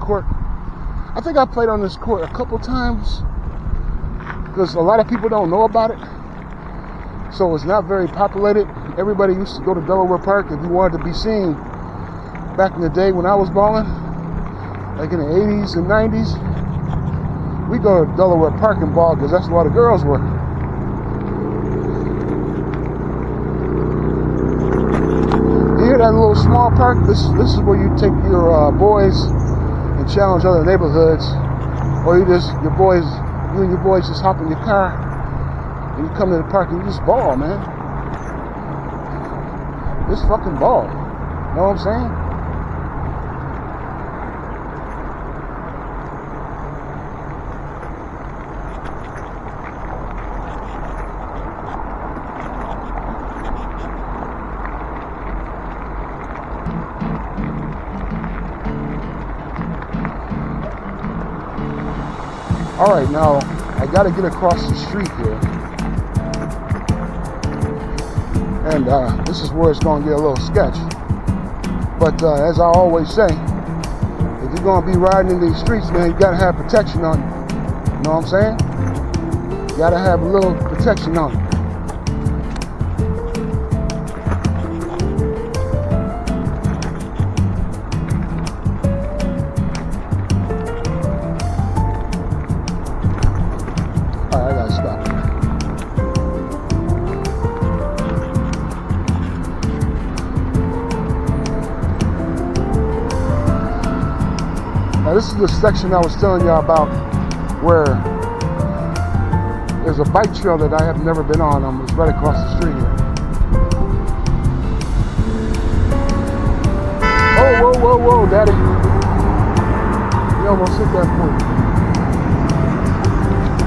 court. I think I played on this court a couple times because a lot of people don't know about it. So it's not very populated. Everybody used to go to Delaware Park if you wanted to be seen. Back in the day when I was balling, like in the 80s and 90s, we go to Delaware Park and ball because that's where all the girls were. You hear that little small park? This is where you take your boys and challenge other neighborhoods, or you and your boys just hop in your car and you come to the park and you just ball, man. Just fucking ball. You know what I'm saying? All right, now I got to get across the street here, and this is where it's going to get a little sketch. But as I always say, if you're going to be riding in these streets, man, you got to have protection on you. You know what I'm saying? You got to have a little protection on you. Now this is the section I was telling y'all about where there's a bike trail that I have never been on. It's right across the street here. Oh, whoa, daddy. You almost hit that point.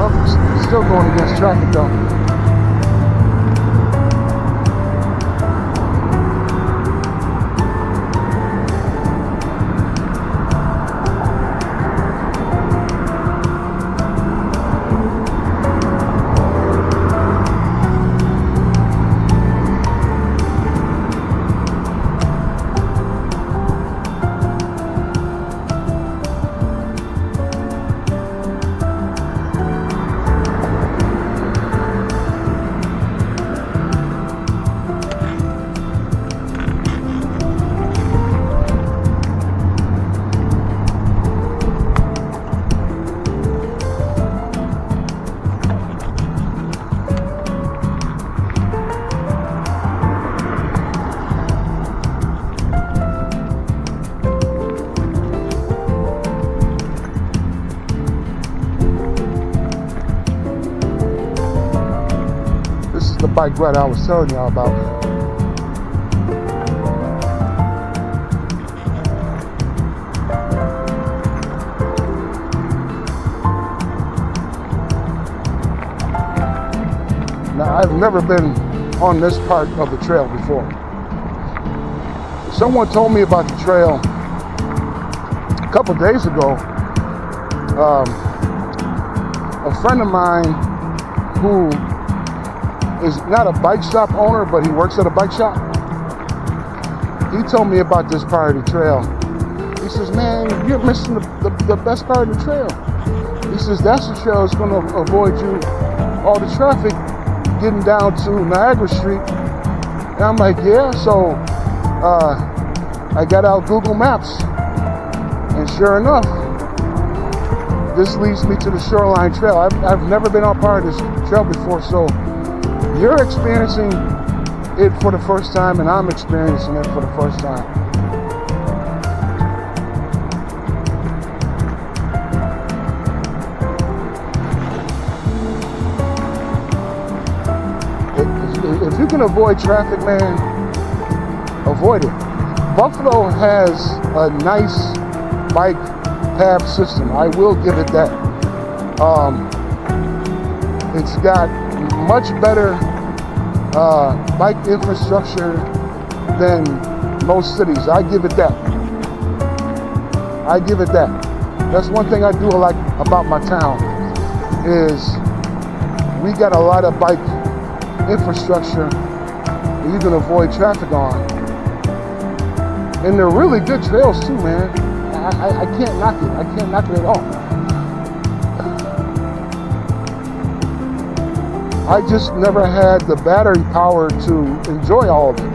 I'm still going against traffic though. The bike ride I was telling y'all about. Now I've never been on this part of the trail before. Someone told me about the trail a couple days ago. A friend of mine who is not a bike shop owner, but he works at a bike shop. He told me about this part of the trail. He says, man, you're missing the best part of the trail. He says, that's the trail that's going to avoid you all the traffic getting down to Niagara Street. And I'm like, yeah. So I got out Google Maps, and sure enough, this leads me to the Shoreline Trail. I've never been on part of this trail before, so you're experiencing it for the first time, and I'm experiencing it for the first time. If you can avoid traffic, man, avoid it. Buffalo has a nice bike path system. I will give it that. It's got much better bike infrastructure than most cities. I give it that. That's one thing I do like about my town, is we got a lot of bike infrastructure that you can avoid traffic on. And they're really good trails too, man. I can't knock it. I can't knock it at all. I just never had the battery power to enjoy all of it.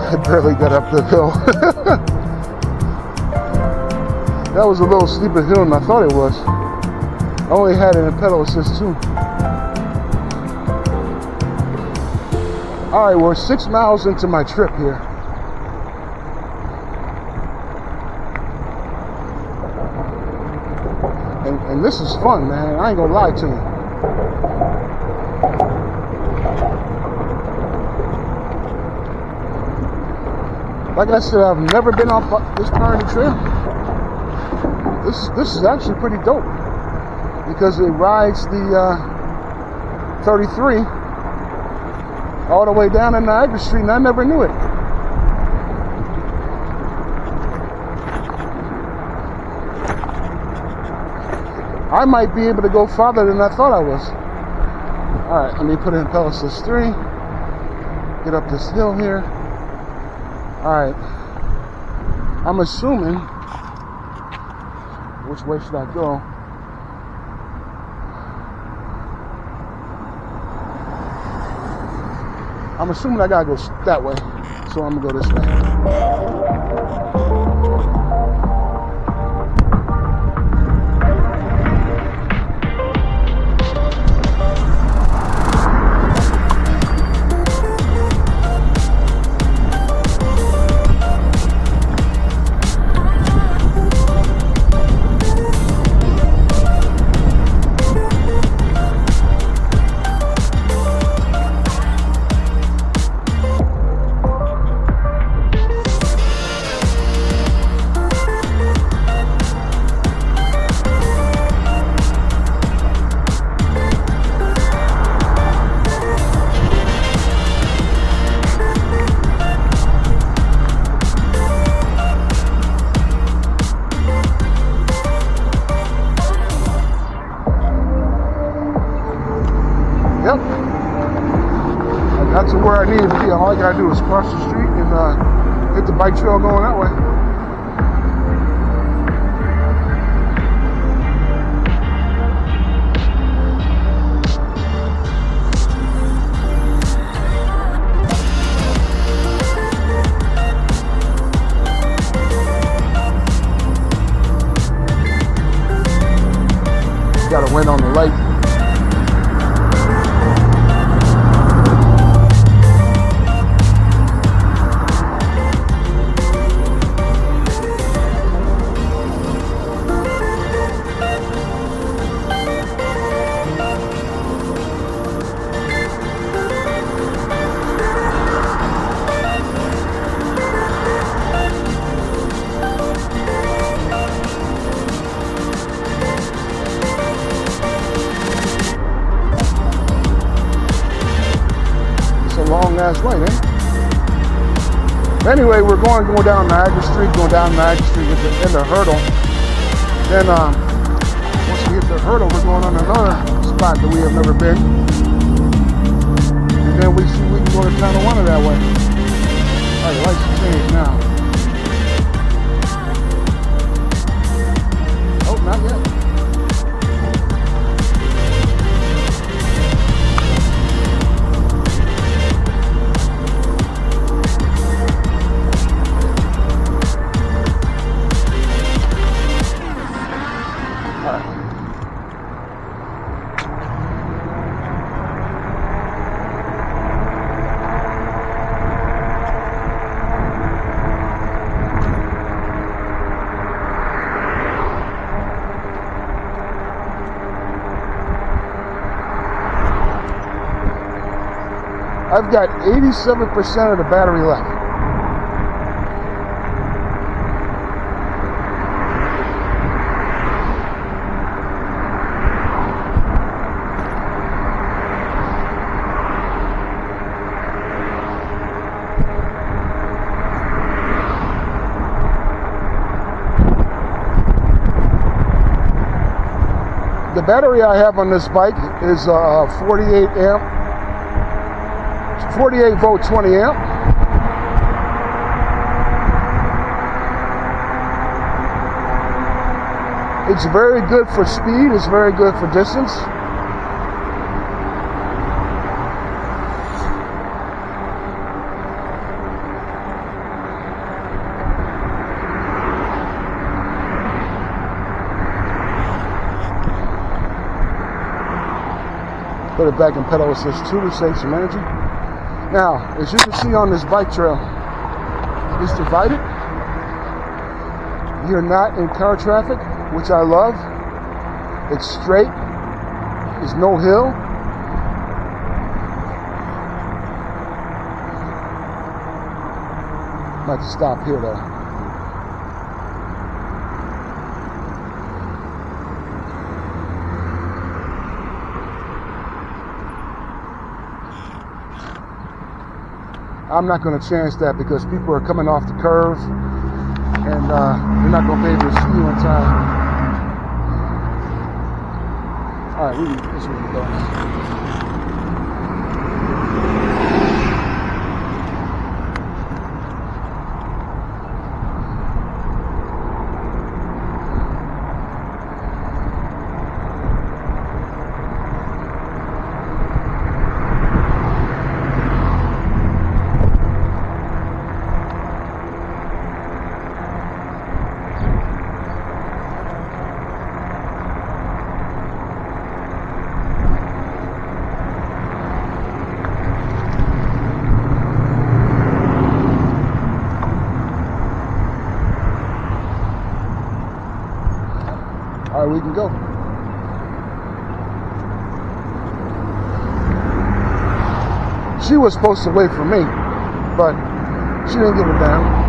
I barely got up the hill. That was a little steeper hill than I thought it was. I only had it in pedal assist too. Alright, we're 6 miles into my trip here. And this is fun, man. I ain't gonna lie to you. Like I said, I've never been off this part of the trail. This is actually pretty dope because it rides the 33 all the way down to Niagara Street, and I never knew it. I might be able to go farther than I thought I was. Alright, let me put in pedal assist 3. Get up this hill here. Alright, I'm assuming, which way should I go? I'm assuming I gotta go that way, so I'm gonna go this way. Yep, I got to where I needed to be. All I gotta do is cross the street and hit the bike trail going that way. Got a wind on the light. Long ass light, eh? Anyway, we're going down Niagara Street, at the hurdle. Then once we hit the hurdle, we're going on another spot that we have never been. And then we see we can go to Tonawanda that way. Alright, the lights have changed now. Oh, not yet. I've got 87% of the battery left. the battery I have on this bike is 48 volt 20 amp. It's very good for speed, it's very good for distance. Put it back in pedal assist 2 to save some energy. Now, as you can see on this bike trail, it's divided. You're not in car traffic, which I love. It's straight. There's no hill. Might have to stop here though. I'm not going to chance that because people are coming off the curve and they're not going to be able to see you in time. All right, this is where we go. All right, we can go. She was supposed to wait for me, but she didn't give a damn.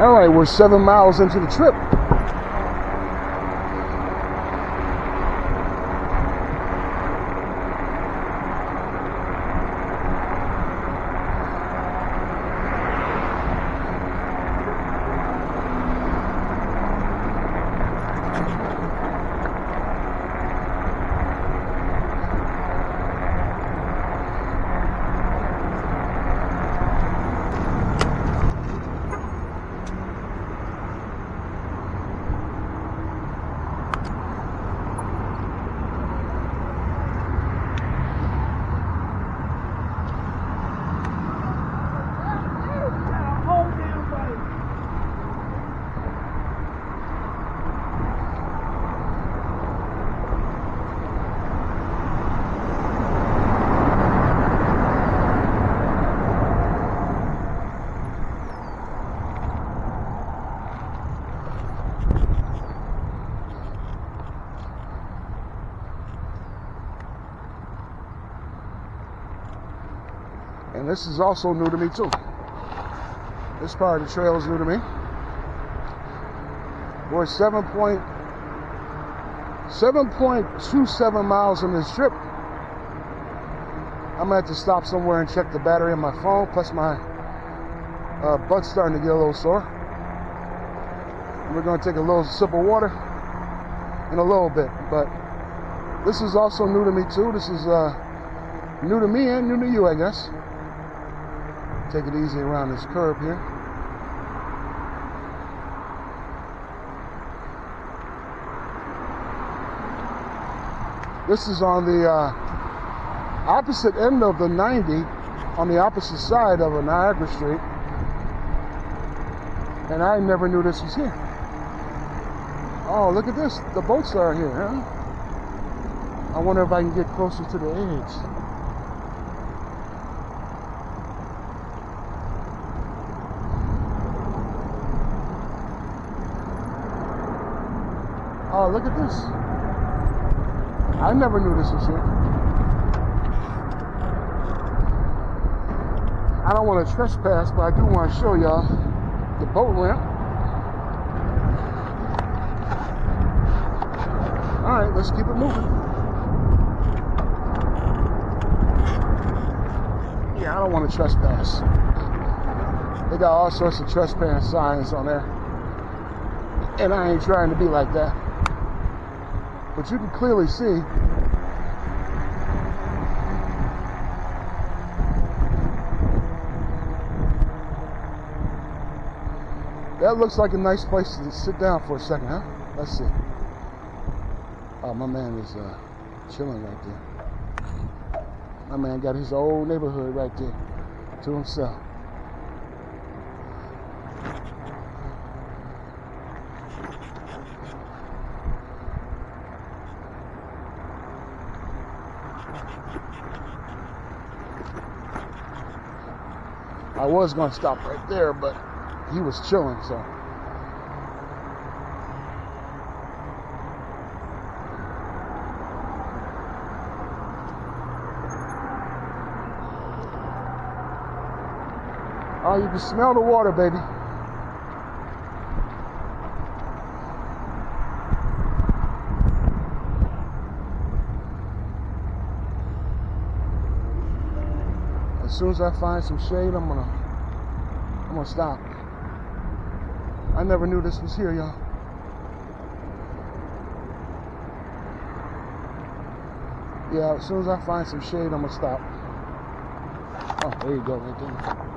All right, we're 7 miles into the trip. And this is also new to me too. This part of the trail is new to me. We're 7.27 miles on this trip. I'm gonna have to stop somewhere and check the battery on my phone, plus my butt's starting to get a little sore. We're gonna take a little sip of water in a little bit, but this is also new to me too. This is New to me and new to you, I guess. Take it easy around this curve here. This is on the opposite end of the 90, on the opposite side of a Niagara Street. And I never knew this was here. Oh, look at this. The boats are here, huh? I wonder if I can get closer to the edge. Oh, look at this. I never knew this was here. I don't want to trespass, but I do want to show y'all the boat ramp. All right, let's keep it moving. Yeah, I don't want to trespass. They got all sorts of trespass signs on there. And I ain't trying to be like that. But you can clearly see that looks like a nice place to sit down for a second, huh? Let's see. Oh, my man is chilling right there. My man got his old neighborhood right there to himself. I was going to stop right there, but he was chilling, so. Oh, you can smell the water, baby. As soon as I find some shade, I'm gonna stop. I never knew this was here, y'all. Yeah, as soon as I find some shade, I'm gonna stop. Oh, there you go, right there.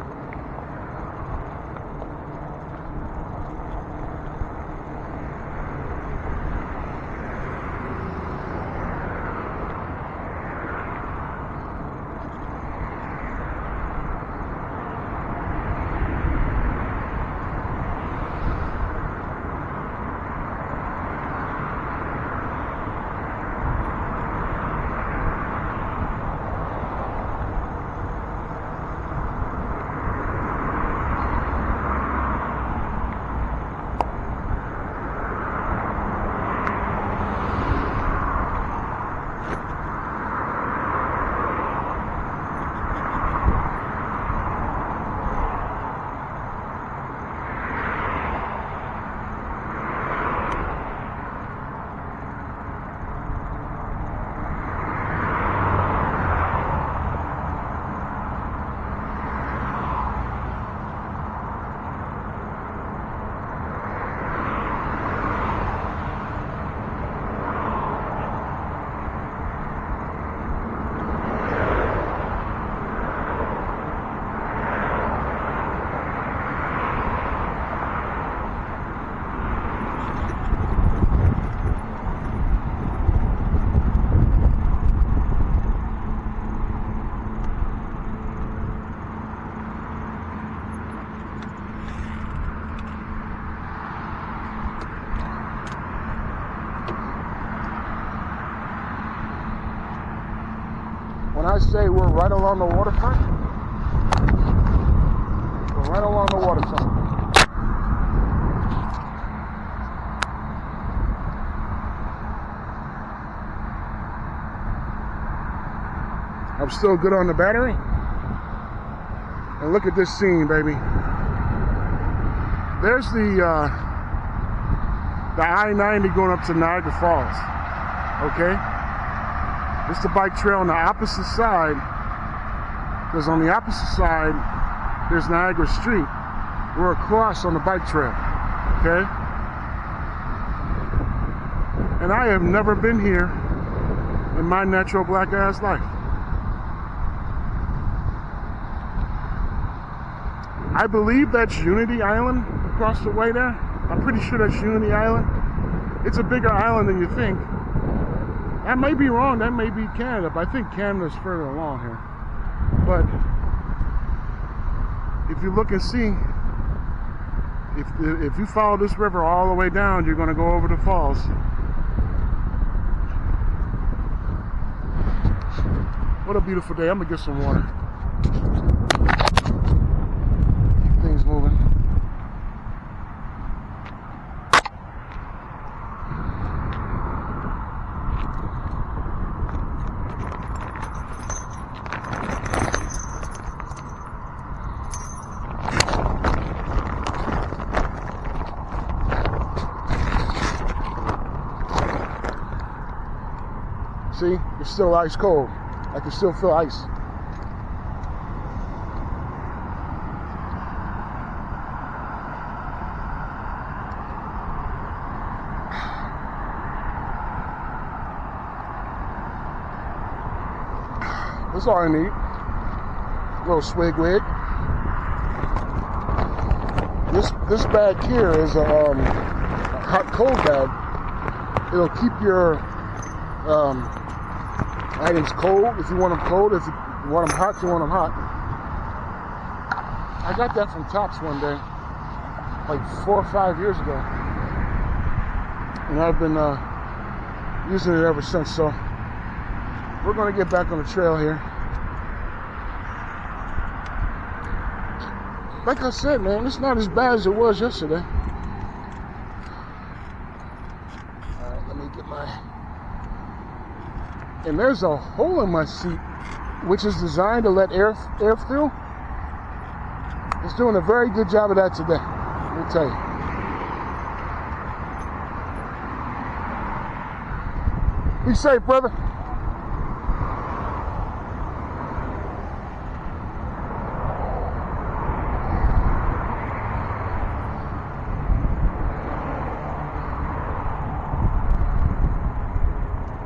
When I say we're right along the waterfront, we're right along the waterfront. I'm still good on the battery. And look at this scene, baby. There's the I-90 going up to Niagara Falls. Okay? It's the bike trail on the opposite side, because on the opposite side, there's Niagara Street. We're across on the bike trail, okay? And I have never been here in my natural black ass life. I believe that's Unity Island across the way there. I'm pretty sure that's Unity Island. It's a bigger island than you think. That may be wrong. That may be Canada, but I think Canada's further along here. But if you look and see, if you follow this river all the way down, you're going to go over the falls. What a beautiful day. I'm going to get some water. Keep things moving. See, it's still ice cold. I can still feel ice. That's all I need. A little swig wig. This bag here is a hot cold bag. It'll keep your items cold if you want them cold. If you want them hot, you want them hot. I got that from Tops one day, like 4 or 5 years ago, and I've been using it ever since. So we're gonna get back on the trail here. Like I said, man, it's not as bad as it was yesterday. All right, let me get my. And there's a hole in my seat, which is designed to let air through. It's doing a very good job of that today, let me tell you. Be safe, brother.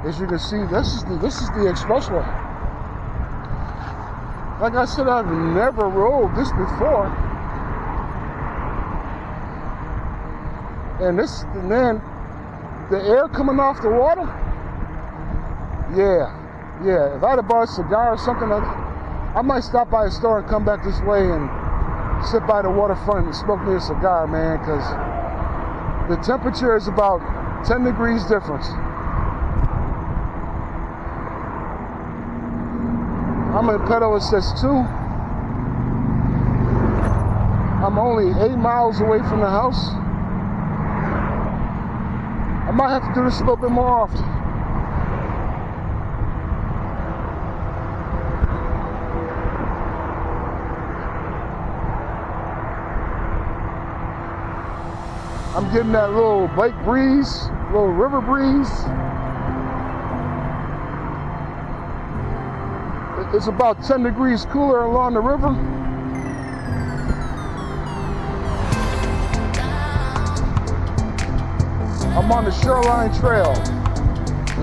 As you can see, this is the expressway. Like I said, I've never rode this before. And man, the air coming off the water. Yeah. If I had bought a cigar or something, I might stop by a store and come back this way and sit by the waterfront and smoke me a cigar, man, because the temperature is about 10 degrees difference. I'm in Pedalist 2. I'm only 8 miles away from the house. I might have to do this a little bit more often. I'm getting that little lake breeze, little river breeze. It's about 10 degrees cooler along the river. I'm on the Shoreline Trail.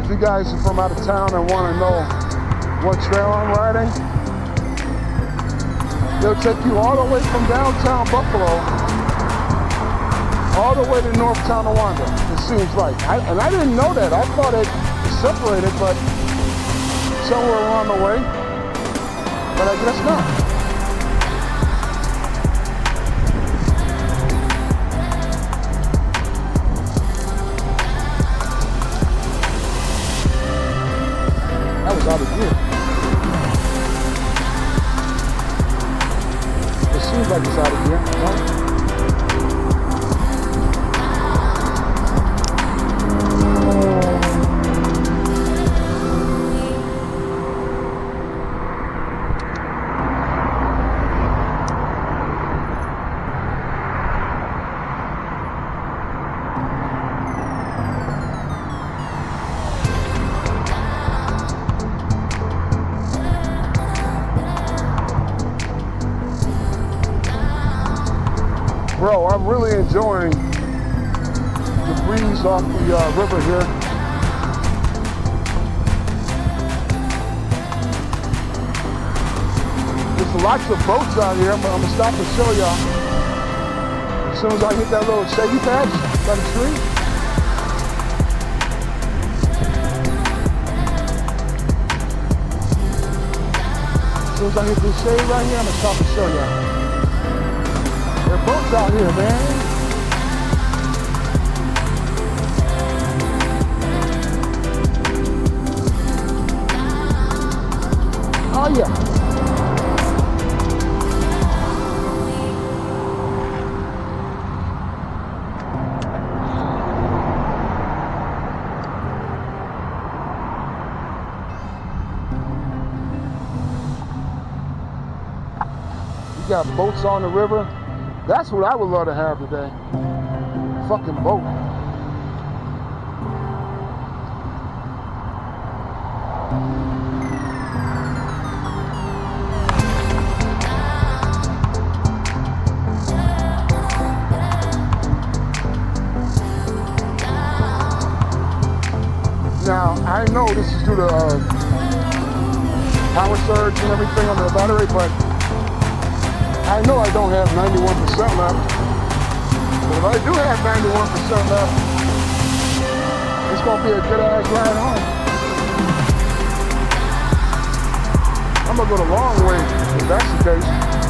If you guys are from out of town and want to know what trail I'm riding, they'll take you all the way from downtown Buffalo all the way to North Tonawanda, it seems like. And I didn't know that. I thought it was separated, but somewhere along the way. But I guess not. That was out of gear. It seems like it's out of gear, right? Bro, I'm really enjoying the breeze off the river here. This lots of boats out here. I'm gonna stop and show y'all. As soon as I hit that little shady patch by the tree. As soon as I hit this shade right here, I'm gonna stop and show y'all. There are boats out here, man. Oh yeah. You got boats on the river. That's what I would love to have today. Fucking boat. Now, I know this is due to power surge and everything on the battery, but I know I don't have 91% left. But if I do have 91% left, it's going to be a good ass ride home. I'm going to go the long way if that's the case.